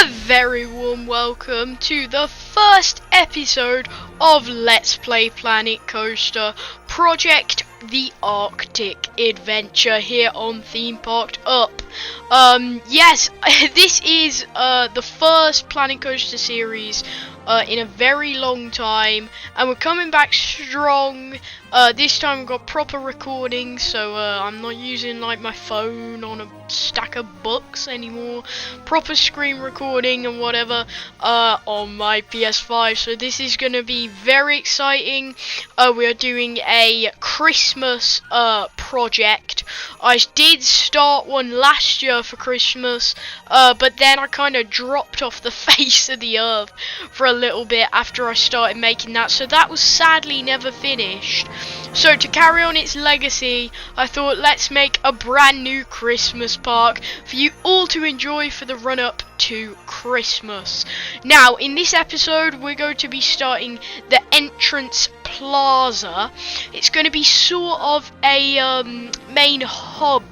A very warm welcome to the first episode of Let's Play Planet Coaster Project The Arctic Adventure here on Theme Parked Up. Yes, this is the first Planet Coaster series in a very long time, and we're coming back strong. This time we've got proper recording, so I'm not using like my phone on a stack of books anymore. Proper screen recording and whatever on my PS5, so this is going to be very exciting. We are doing a Christmas project. I did start one last year for Christmas, but then I kind of dropped off the face of the earth for a little bit after I started making that, so that was sadly never finished. So to carry on its legacy, I thought let's make a brand new Christmas park for you all to enjoy for the run up to Christmas. Now in this episode we're going to be starting the entrance plaza. It's going to be sort of a main hub,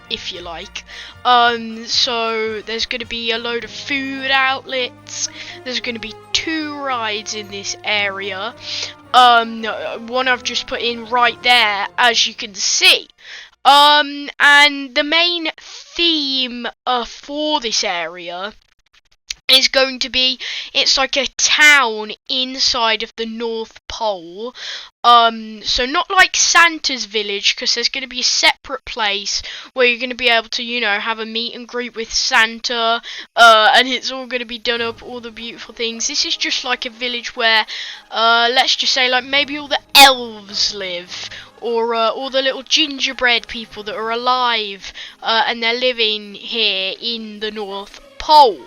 if you like. So there's going to be a load of food outlets. There's going to be 2 rides in this area. One I've just put in right there, as you can see. And the main theme for this area is going to be, it's like a town inside of the North Pole. So not like Santa's village, because there's going to be a separate place where you're going to be able to, you know, have a meet and greet with Santa, and it's all going to be done up, all the beautiful things. This is just like a village where, let's just say, like maybe all the elves live, or all the little gingerbread people that are alive, and they're living here in the North Pole.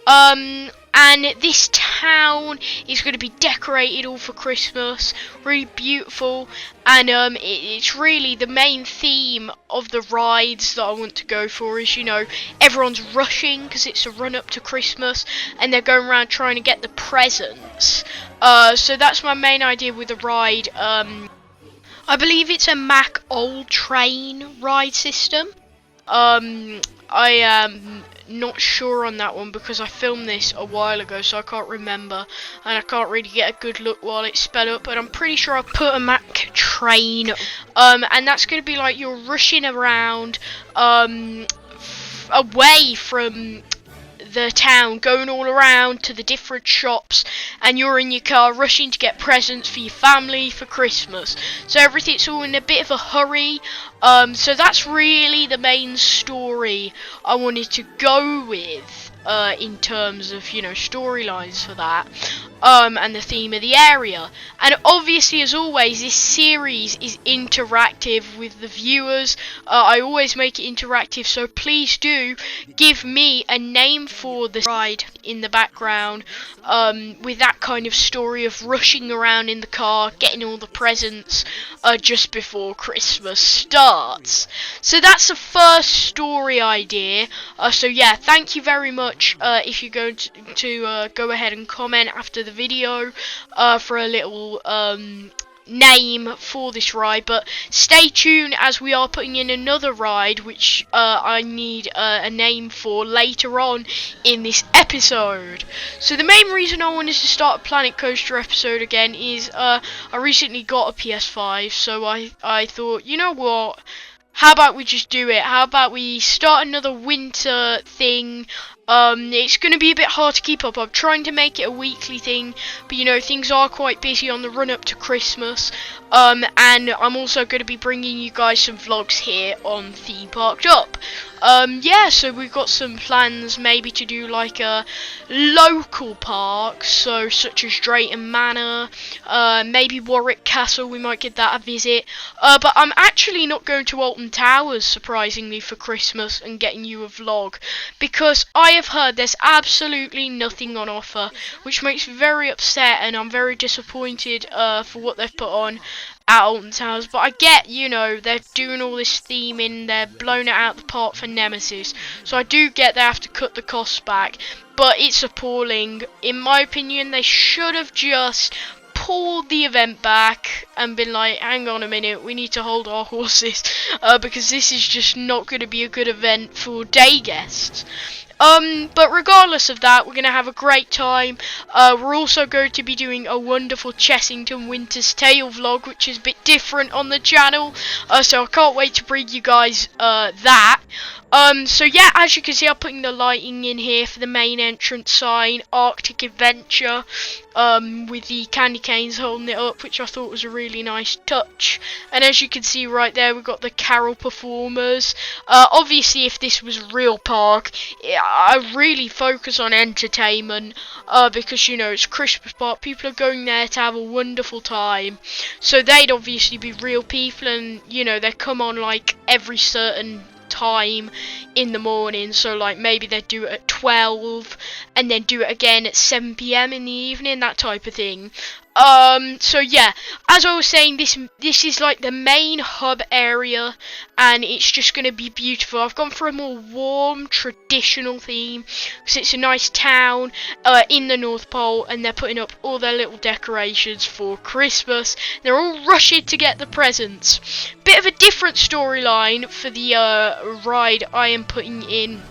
And this town is going to be decorated all for Christmas, really beautiful, and it's really the main theme of the rides that I want to go for is, you know, everyone's rushing because it's a run up to Christmas and they're going around trying to get the presents. So that's my main idea with the ride. I believe it's a Mack Old Train ride system. I am not sure on that one because I filmed this a while ago, so I can't remember, and I can't really get a good look while it's sped up, but I'm pretty sure I put a Mack Train, and that's going to be like you're rushing around away from the town, going all around to the different shops, and you're in your car rushing to get presents for your family for Christmas. So everything's all in a bit of a hurry. So that's really the main story I wanted to go with in terms of, you know, storylines for that, and the theme of the area. And obviously, as always, this series is interactive with the viewers. I always make it interactive, so please do give me a name for the ride in the background, with that kind of story of rushing around in the car, getting all the presents just before Christmas starts. So that's the first story idea. So yeah, thank you very much if you're going to go ahead and comment after the video for a little name for this ride, but stay tuned as we are putting in another ride which I need a name for later on in this episode. So the main reason I wanted to start a Planet Coaster episode again is I recently got a PS5, so I thought, you know what, how about we just do it? How about we start another winter thing? It's going to be a bit hard to keep up. I'm trying to make it a weekly thing, but you know, things are quite busy on the run up to Christmas. And I'm also going to be bringing you guys some vlogs here on Theme Parked Up. Yeah, so we've got some plans maybe to do like a local park, so such as Drayton Manor, maybe Warwick Castle, we might give that a visit. But I'm actually not going to Alton Towers, surprisingly, for Christmas and getting you a vlog, because I have heard there's absolutely nothing on offer, which makes me very upset, and I'm very disappointed for what they've put on at Alton Towers. But I get, you know, they're doing all this theming, they're blowing it out the park for Nemesis, so I do get they have to cut the costs back, but it's appalling. In my opinion, they should have just pulled the event back and been like, hang on a minute, we need to hold our horses, because this is just not going to be a good event for day guests. But regardless of that, we're going to have a great time. We're also going to be doing a wonderful Chessington Winter's Tale vlog, which is a bit different on the channel. So I can't wait to bring you guys that. So yeah, as you can see, I'm putting the lighting in here for the main entrance sign, Arctic Adventure, with the candy canes holding it up, which I thought was a really nice touch. And as you can see right there, we've got the carol performers. Obviously, if this was real park, I really focus on entertainment, because, you know, it's Christmas park, people are going there to have a wonderful time. So they'd obviously be real people, and, you know, they come on like every certain time in the morning, so like maybe they'd do it at 12 and then do it again at 7 p.m. in the evening, that type of thing. So yeah, as I was saying, this is like the main hub area, and it's just going to be beautiful. I've gone for a more warm, traditional theme, because it's a nice town in the North Pole, and they're putting up all their little decorations for Christmas. They're all rushing to get the presents. Bit of a different storyline for the ride I am putting in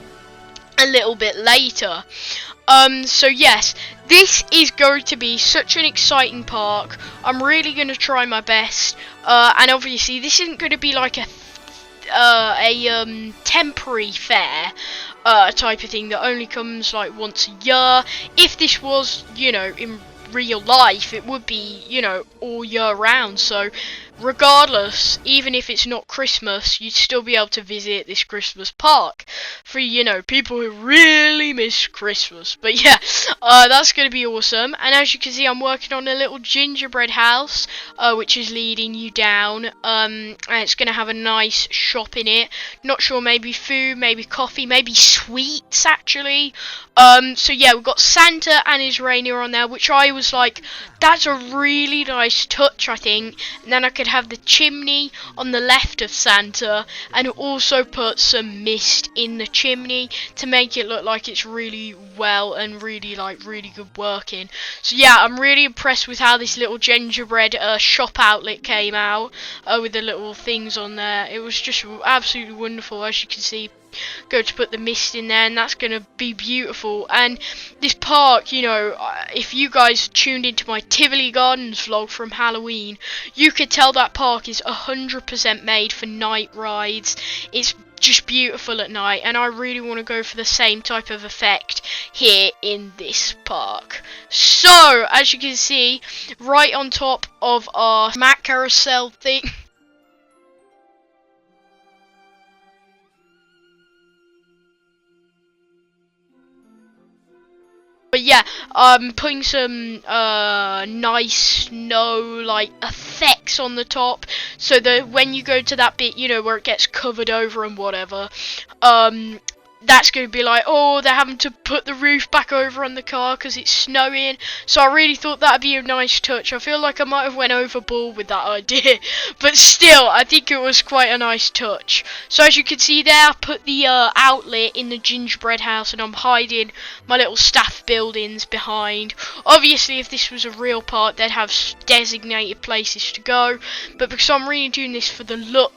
a little bit later. So yes, this is going to be such an exciting park. I'm really going to try my best, and obviously this isn't going to be like a temporary fair type of thing that only comes like once a year. If this was, you know, in real life, it would be, you know, all year round. So regardless, even if it's not Christmas, you'd still be able to visit this Christmas park for, you know, people who really miss Christmas. But yeah, that's going to be awesome. And as you can see, I'm working on a little gingerbread house, which is leading you down, and it's going to have a nice shop in it. Not sure, maybe food, maybe coffee, maybe sweets actually. So yeah, we've got Santa and his reindeer on there, which I was like, that's a really nice touch, I think. And then I could have the chimney on the left of Santa, and also put some mist in the chimney to make it look like it's really well and really good working. So yeah, I'm really impressed with how this little gingerbread shop outlet came out, with the little things on there. It was just absolutely wonderful. As you can see, go to put the mist in there, and that's going to be beautiful. And this park, you know, if you guys tuned into my Tivoli Gardens vlog from Halloween, you could tell that park is 100% made for night rides. It's just beautiful at night, and I really want to go for the same type of effect here in this park. So as you can see, right on top of our Mac carousel thing, but yeah, I'm putting some nice snow like effects on the top, so that when you go to that bit, you know, where it gets covered over and whatever, that's going to be like, oh, they're having to put the roof back over on the car because it's snowing. So I really thought that'd be a nice touch. I feel like I might have went overboard with that idea, but still, I think it was quite a nice touch. So as you can see there, I put the outlet in the gingerbread house, and I'm hiding my little staff buildings behind. Obviously, if this was a real park, they'd have designated places to go, but because I'm really doing this for the look,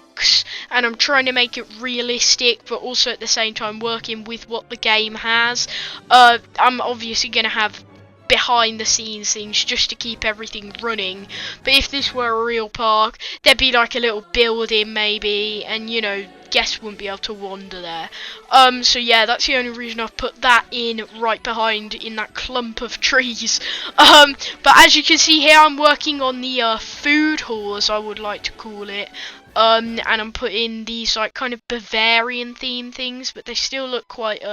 and I'm trying to make it realistic, but also at the same time working with what the game has, I'm obviously going to have behind the scenes things just to keep everything running. But if this were a real park, there'd be like a little building maybe, and, you know, guests wouldn't be able to wander there. So yeah, that's the only reason I've put that in right behind in that clump of trees. But as you can see here, I'm working on the food hall, as I would like to call it. And I'm putting these like kind of Bavarian theme things, but they still look quite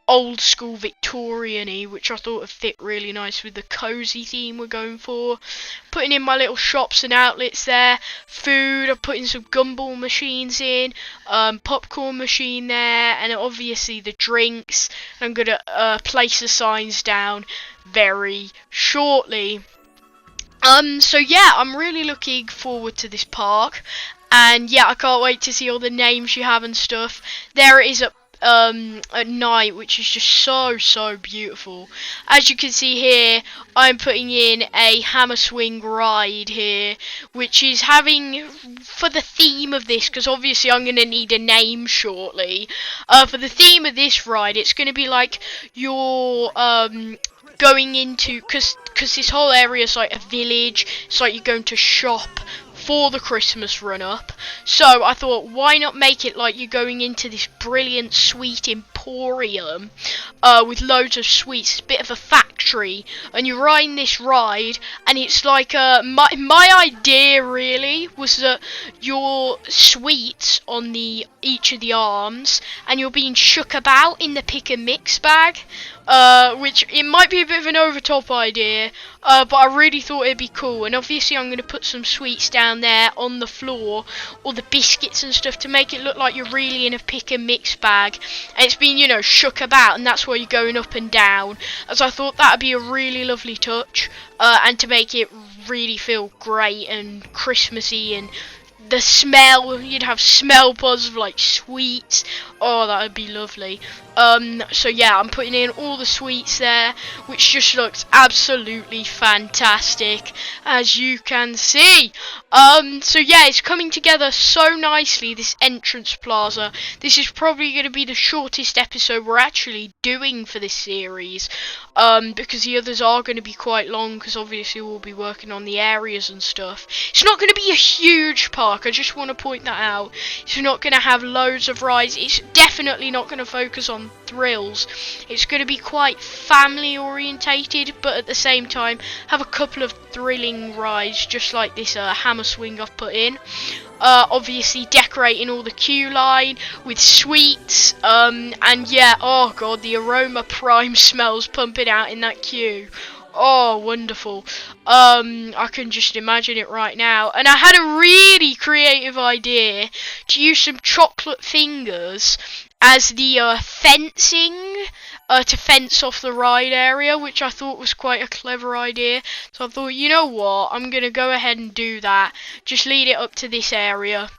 old school Victorian-y, which I thought would fit really nice with the cozy theme we're going for. Putting in my little shops and outlets there. Food, I'm putting some gumball machines in, popcorn machine there, and obviously the drinks. I'm gonna place the signs down very shortly. So yeah, I'm really looking forward to this park. And yeah, I can't wait to see all the names you have and stuff. There it is up at night, which is just so beautiful. As you can see here, I'm putting in a hammer swing ride here, which is having, for the theme of this, because obviously I'm going to need a name shortly, for the theme of this ride, it's going to be like you're going into, because this whole area is like a village, it's like you're going to shop for the Christmas run up. So I thought, why not make it like you're going into this brilliant sweet emporium with loads of sweets. It's a bit of a factory, and you're riding this ride, and it's like my idea really was that your sweets on each of the arms, and you're being shook about in the pick and mix bag. Which it might be a bit of an over top idea, but I really thought it'd be cool. And obviously I'm going to put some sweets down there on the floor, or the biscuits and stuff, to make it look like you're really in a pick and mix bag, and it's being, you know, shook about, and that's why you're going up and down. As I thought that'd be a really lovely touch, and to make it really feel great and Christmassy, and the smell, you'd have smell pods of like sweets. Oh, that would be lovely. So yeah, I'm putting in all the sweets there, which just looks absolutely fantastic, as you can see. So yeah, it's coming together so nicely, this entrance plaza. This is probably going to be the shortest episode we're actually doing for this series, because the others are going to be quite long, because obviously we'll be working on the areas and stuff. It's not going to be a huge park, I just want to point that out. It's not going to have loads of rides. It's definitely not going to focus on thrills. It's going to be quite family orientated, but at the same time have a couple of thrilling rides, just like this hammer swing I've put in. Obviously decorating all the queue line with sweets, and yeah, oh god, the Aroma Prime smells pumping out in that queue. Oh, wonderful. I can just imagine it right now. And I had a really creative idea to use some chocolate fingers as the fencing, to fence off the ride area, which I thought was quite a clever idea. So I thought, you know what, I'm going to go ahead and do that. Just lead it up to this area.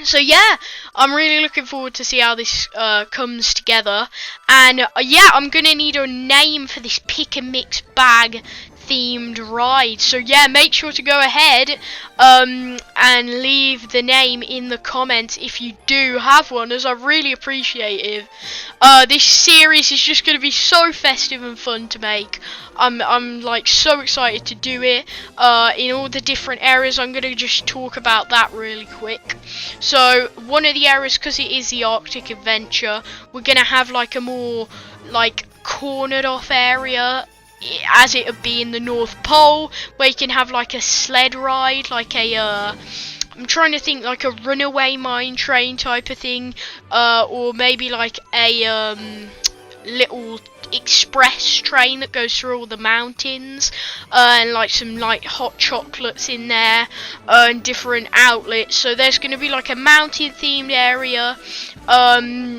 So yeah, I'm really looking forward to see how this comes together. And yeah, I'm going to need a name for this pick and mix bag themed ride. So yeah, make sure to go ahead and leave the name in the comments if you do have one, as I really appreciate it. This series is just going to be so festive and fun to make. I'm like so excited to do it in all the different areas. I'm going to just talk about that really quick. So one of the areas, because it is the Arctic Adventure, we're going to have like a more like cornered off area, as it would be in the North Pole, where you can have like a sled ride, like a I'm trying to think, like a runaway mine train type of thing, or maybe like a little express train that goes through all the mountains, and like some like hot chocolates in there, and different outlets. So there's going to be like a mountain themed area.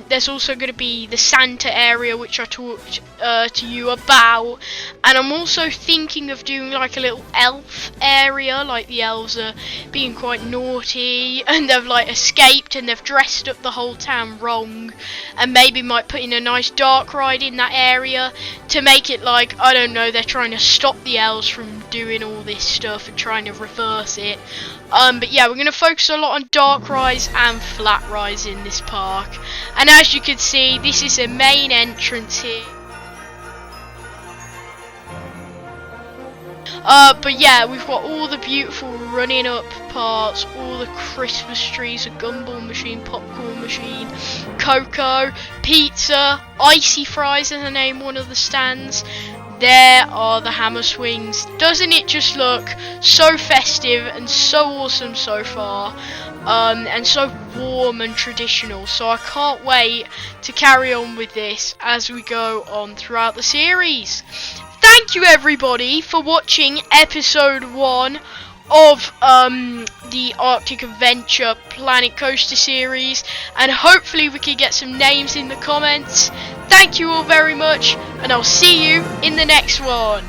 There's also going to be the Santa area, which I talked to you about, and I'm also thinking of doing like a little elf area, like the elves are being quite naughty and they've like escaped and they've dressed up the whole town wrong, and maybe might put in a nice dark ride in that area to make it like, I don't know, they're trying to stop the elves from doing all this stuff and trying to reverse it. But yeah, we're going to focus a lot on dark rides and flat rides in this park. And as you can see, this is the main entrance here. But yeah, we've got all the beautiful running up parts, all the Christmas trees, a gumball machine, popcorn machine, cocoa, pizza, icy fries, as I name one of the stands. There are the hammer swings. Doesn't it just look so festive and so awesome so far, and so warm and traditional? So I can't wait to carry on with this as we go on throughout the series. Thank you everybody for watching episode 1 of the Arctic Adventure Planet Coaster series, and hopefully we can get some names in the comments. Thank you all very much, and I'll see you in the next one.